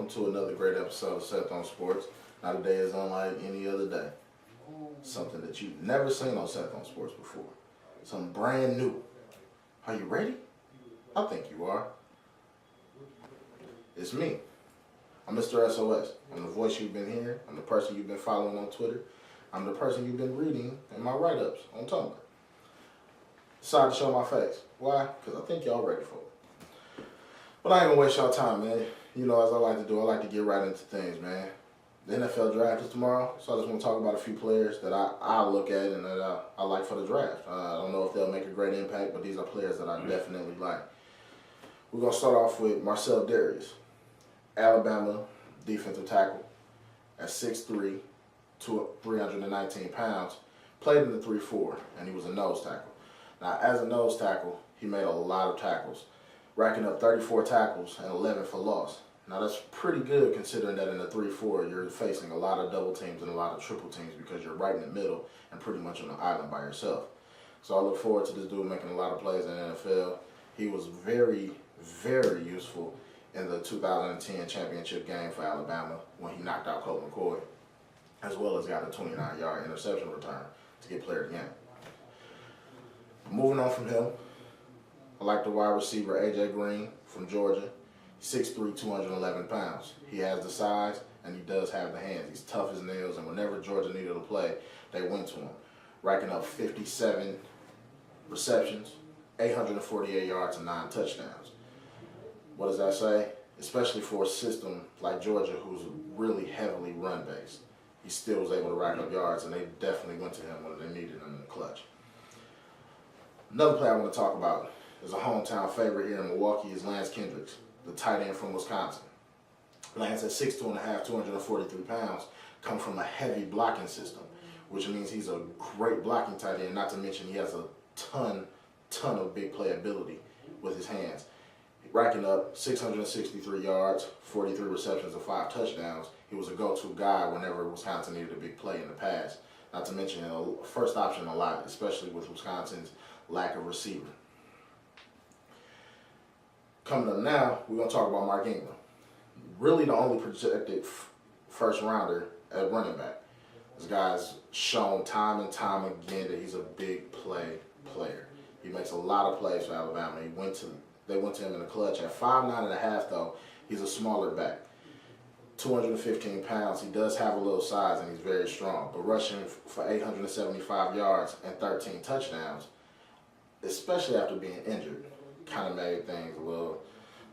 welcome to another great episode of Seth On Sports. Now today is unlike any other day. Something that you've never seen on Seth On Sports before. Something brand new. Are you ready? I think you are. It's me. I'm Mr. SOS. I'm the voice you've been hearing. I'm the person you've been following on Twitter. I'm the person you've been reading in my write-ups on Tumblr. Decided to show my face. Why? Because I think y'all ready for it. But I ain't gonna waste y'all time, man. You know, as I like to do, I like to get right into things, man. The NFL draft is tomorrow, so I just want to talk about a few players that I look at and that I like for the draft. I don't know if they'll make a great impact, but these are players that I definitely like. We're going to start off with Marcel Darius, Alabama defensive tackle at 6'3", 319 pounds, played in the 3-4, and he was a nose tackle. Now, as a nose tackle, he made a lot of tackles, racking up 34 tackles and 11 for loss. Now, that's pretty good considering that in the 3-4, you're facing a lot of double teams and a lot of triple teams because you're right in the middle and pretty much on the island by yourself. So I look forward to this dude making a lot of plays in the NFL. He was very, very useful in the 2010 championship game for Alabama when he knocked out Colt McCoy, as well as got a 29-yard interception return to get player of the game. Moving on from him, I like the wide receiver A.J. Green from Georgia, 6'3", 211 pounds. He has the size and he does have the hands. He's tough as nails, and whenever Georgia needed to play, they went to him, racking up 57 receptions, 848 yards, and 9 touchdowns. What does that say? Especially for a system like Georgia, who's really heavily run-based. He still was able to rack up yards, and they definitely went to him when they needed him in the clutch. Another player I want to talk about is a hometown favorite here in Milwaukee is Lance Kendricks, the tight end from Wisconsin. Lance at 6'2½", 243 pounds, comes from a heavy blocking system, which means he's a great blocking tight end, not to mention he has a ton of big playability with his hands. Racking up 663 yards, 43 receptions, and 5 touchdowns. He was a go-to guy whenever Wisconsin needed a big play in the pass. Not to mention a first option a lot, especially with Wisconsin's lack of receiver. Coming up now, we're going to talk about Mark Ingram. Really the only projected first rounder at running back. This guy's shown time and time again that he's a big play player. He makes a lot of plays for Alabama. They went to him in the clutch. At 5'9½", though, he's a smaller back. 215 pounds. He does have a little size and he's very strong. But rushing for 875 yards and 13 touchdowns, especially after being injured, kind of made things a little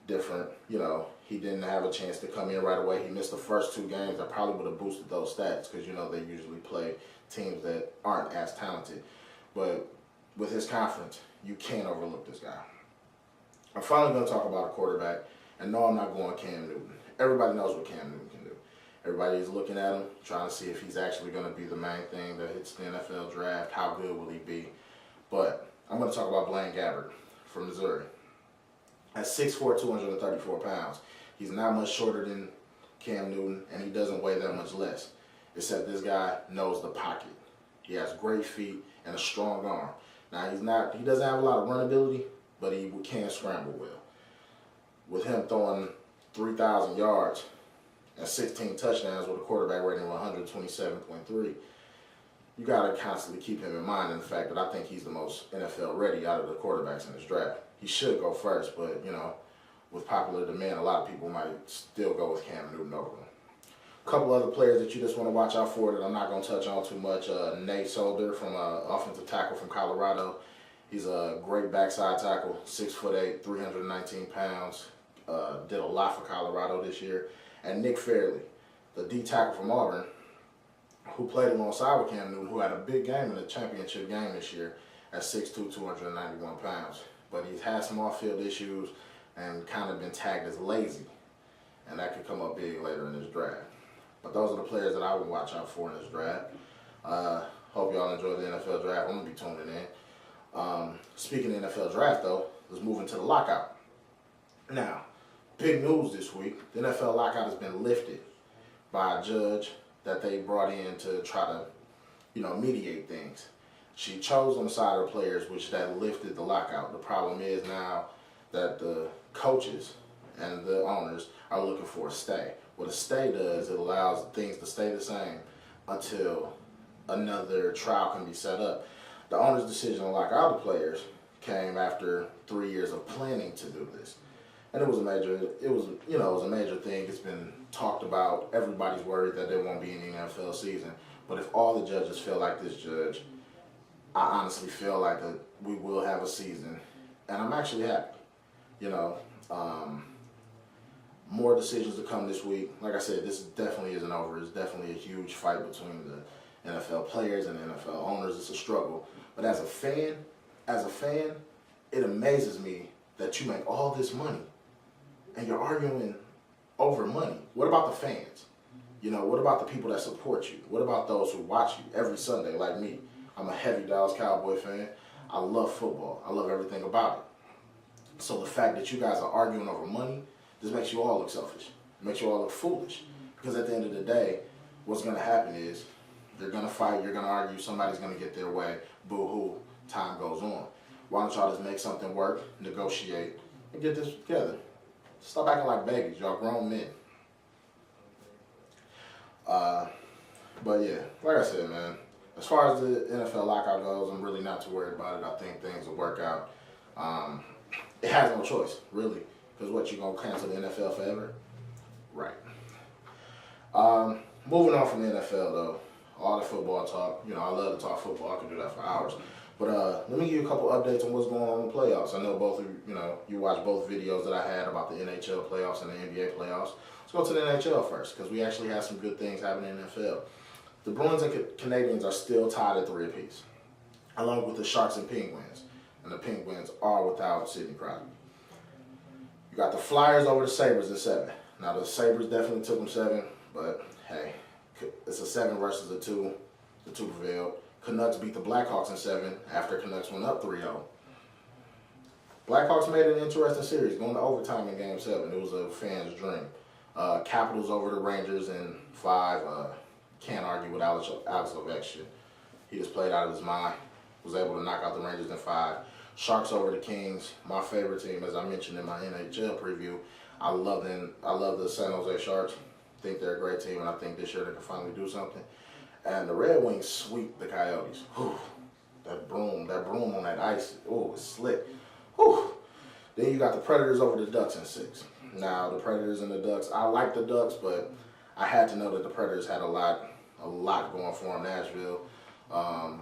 different. You know, he didn't have a chance to come in right away. He missed the first 2 games. I probably would have boosted those stats because, you know, they usually play teams that aren't as talented. But with his conference, you can't overlook this guy. I'm finally going to talk about a quarterback, and no, I'm not going Cam Newton. Everybody knows what Cam Newton can do. Everybody is looking at him, trying to see if he's actually going to be the main thing that hits the NFL draft. How good will he be? But I'm going to talk about Blaine Gabbert from Missouri. At 6'4", 234 pounds, he's not much shorter than Cam Newton, and he doesn't weigh that much less, except this guy knows the pocket. He has great feet and a strong arm. Now, he doesn't have a lot of run ability, but he can scramble well. With him throwing 3,000 yards and 16 touchdowns with a quarterback rating of 127.3, you got to constantly keep him in mind in the fact that I think he's the most NFL ready out of the quarterbacks in this draft. He should go first, but, you know, with popular demand, a lot of people might still go with Cam Newton over him. A couple other players that you just want to watch out for that I'm not going to touch on too much. Nate Solder from offensive tackle from Colorado. He's a great backside tackle, 6'8", 319 pounds. Did a lot for Colorado this year. And Nick Fairley, the D tackle from Auburn, who played alongside with Cam Newton, who had a big game in the championship game this year at 6'2", 291 pounds. But he's had some off-field issues and kind of been tagged as lazy. And that could come up big later in this draft. But those are the players that I would watch out for in this draft. Hope y'all enjoy the NFL draft. I'm going to be tuning in. Speaking of NFL draft, though, let's move into the lockout. Now, big news this week. The NFL lockout has been lifted by a judge that they brought in to try to, you know, mediate things. She chose on the side of the players, which that lifted the lockout. The problem is now that the coaches and the owners are looking for a stay. What a stay does, it allows things to stay the same until another trial can be set up. The owner's decision to lock out the players came after 3 years of planning to do this. And it was a major thing. It's been talked about. Everybody's worried that there won't be any NFL season. But if all the judges feel like this judge, I honestly feel like that we will have a season. And I'm actually happy. More decisions to come this week. Like I said, this definitely isn't over. It's definitely a huge fight between the NFL players and the NFL owners. It's a struggle. But as a fan, it amazes me that you make all this money and you're arguing over money. What about the fans? What about the people that support you? What about those who watch you every Sunday like me? I'm a heavy Dallas Cowboy fan. I love football. I love everything about it. So the fact that you guys are arguing over money, this makes you all look selfish. It makes you all look foolish. Because at the end of the day, what's going to happen is you're going to fight, you're going to argue, somebody's going to get their way, boo-hoo, time goes on. Why don't y'all just make something work, negotiate, and get this together? Stop acting like babies. Y'all grown men. But yeah, like I said, man, as far as the NFL lockout goes, I'm really not too worried about it. I think things will work out. It has no choice, really. Because what, you going to cancel the NFL forever? Right. Moving on from the NFL, though. All the football talk. I love to talk football. I can do that for hours. But let me give you a couple updates on what's going on in the playoffs. I know both of you watched both videos that I had about the NHL playoffs and the NBA playoffs. Let's go to the NHL first, because we actually have some good things happening in the NFL. The Bruins and Canadiens are still tied at 3 apiece, along with the Sharks and Penguins. And the Penguins are without Sidney Crosby. You got the Flyers over the Sabres at 7. Now, the Sabres definitely took them 7, but hey, it's a 7 versus a 2. The 2 prevailed. Canucks beat the Blackhawks in 7 after Canucks went up 3-0. Blackhawks made an interesting series, going to overtime in Game 7. It was a fan's dream. Capitals over the Rangers in 5. Can't argue with Alex Ovechkin. He just played out of his mind. Was able to knock out the Rangers in 5. Sharks over the Kings, my favorite team, as I mentioned in my NHL preview. I love the San Jose Sharks. I think they're a great team, and I think this year they can finally do something. And the Red Wings sweep the Coyotes. Whew. That broom on that ice, it's slick. Whew. Then you got the Predators over the Ducks in 6. Now, the Predators and the Ducks, I like the Ducks, but I had to know that the Predators had a lot going for them. Nashville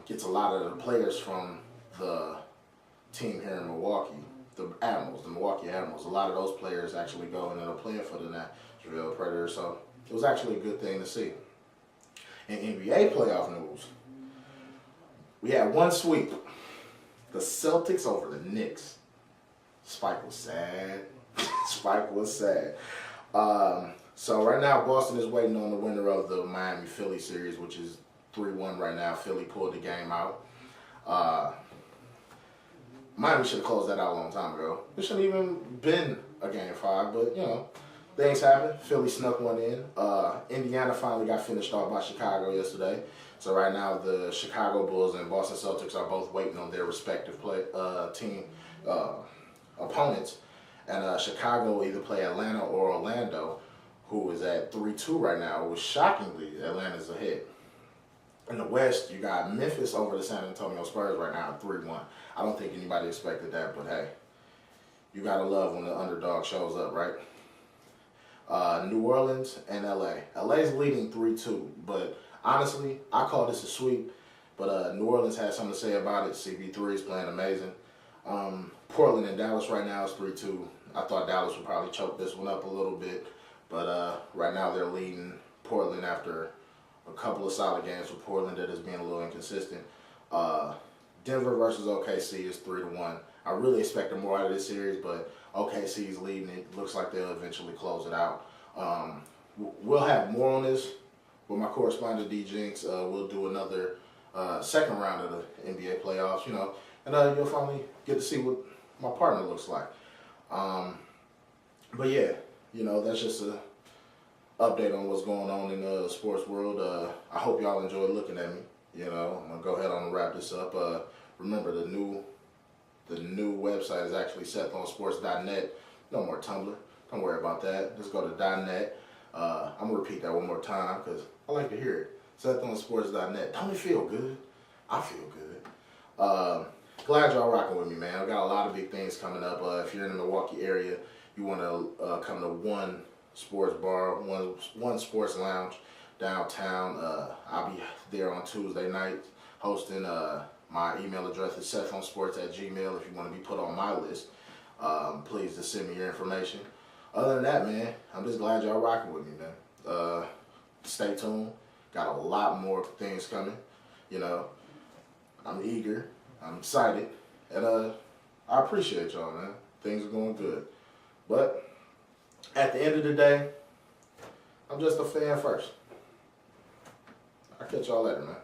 gets a lot of the players from the team here in Milwaukee, the Milwaukee Admirals. A lot of those players actually go and end up playing for the Nashville Predators, so it was actually a good thing to see. In NBA playoff news, we had one sweep. The Celtics over the Knicks. Spike was sad. Spike was sad. So right now, Boston is waiting on the winner of the Miami-Philly series, which is 3-1 right now. Philly pulled the game out. Miami should have closed that out a long time ago. It shouldn't even been a Game 5, but, things happen. Philly snuck one in. Indiana finally got finished off by Chicago yesterday. So right now, the Chicago Bulls and Boston Celtics are both waiting on their respective team opponents. And Chicago will either play Atlanta or Orlando, who is at 3-2 right now, which shockingly, Atlanta's ahead. In the West, you got Memphis over the San Antonio Spurs right now at 3-1. I don't think anybody expected that, but hey, you gotta love when the underdog shows up, right? New Orleans and LA. LA's leading 3-2, but honestly, I call this a sweep. But New Orleans has something to say about it. CP3 is playing amazing. Portland and Dallas right now is 3-2. I thought Dallas would probably choke this one up a little bit, but right now they're leading Portland after a couple of solid games for Portland that is being a little inconsistent. Denver versus OKC is 3-1. I really expected more out of this series, but OKC is leading. It looks like they'll eventually close it out. We'll have more on this with my correspondent D Jinx. We'll do another second round of the NBA playoffs, and you'll finally get to see what my partner looks like. But yeah, that's just a update on what's going on in the sports world. I hope y'all enjoyed looking at me. I'm gonna go ahead on and wrap this up. Remember, the new website is actually SethOnSports.net. No more Tumblr. Don't worry about that. Just go to .net. I'm going to repeat that one more time because I like to hear it. SethOnSports.net. Don't it feel good? I feel good. Glad y'all rocking with me, man. I got a lot of big things coming up. If you're in the Milwaukee area, you want to come to one sports bar, one sports lounge downtown. I'll be there on Tuesday night hosting. My email address is SethOnSports@gmail. If you want to be put on my list, please just send me your information. Other than that, man, I'm just glad y'all rocking with me, man. Stay tuned. Got a lot more things coming. You know, I'm eager. I'm excited. And I appreciate y'all, man. Things are going good. But at the end of the day, I'm just a fan first. I'll catch y'all later, man.